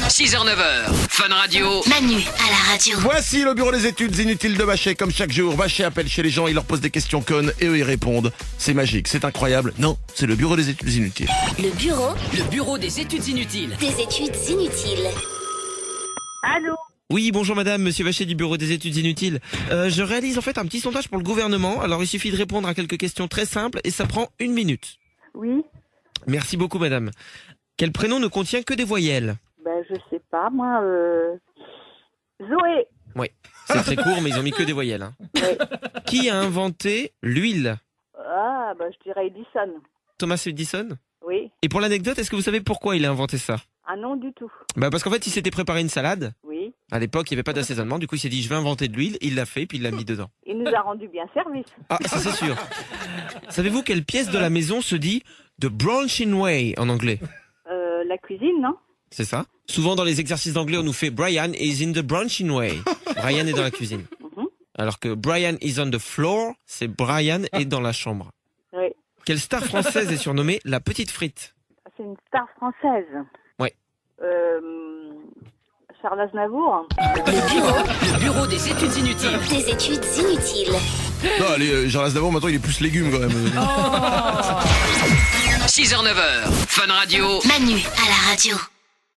6h-9h, Fun Radio. Manu à la radio. Voici le bureau des études inutiles de Bachet. Comme chaque jour, Bachet appelle chez les gens, il leur pose des questions connes et eux ils répondent. C'est magique, c'est incroyable. Non, c'est le bureau des études inutiles. Le bureau des études inutiles. des études inutiles. Allô? Oui, bonjour madame, monsieur Vacher du bureau des études inutiles. Je réalise en fait un petit sondage pour le gouvernement, alors il suffit de répondre à quelques questions très simples et ça prend 1 minute. Oui? Merci beaucoup madame. Quel prénom ne contient que des voyelles? Ben, je sais pas, moi, Zoé. Oui, c'est très court mais ils ont mis que des voyelles. Hein. Oui. Qui a inventé l'huile? Ah, ben, je dirais Edison. Thomas Edison? Oui. Et pour l'anecdote, est-ce que vous savez pourquoi il a inventé ça? Ah non, du tout. Bah parce qu'en fait il s'était préparé une salade. Oui. À l'époque il n'y avait pas d'assaisonnement, du coup il s'est dit je vais inventer de l'huile, il l'a fait puis il l'a mis dedans. Il nous a rendu bien service. Ah ça c'est sûr. Savez-vous quelle pièce de la maison se dit the branching way en anglais? La cuisine, non? C'est ça. Souvent dans les exercices d'anglais, on nous fait Brian is in the branching way. Brian est dans la cuisine. Alors que Brian is on the floor, c'est Brian est dans la chambre. Oui. Quelle star française est surnommée la petite frite? C'est une star française. Ouais. Charles Aznavour. Le bureau des études inutiles. Des études inutiles. Non, allez, Jean d'abord, maintenant il est plus légumes quand même. 6h-9h, Fun Radio. Manu à la radio.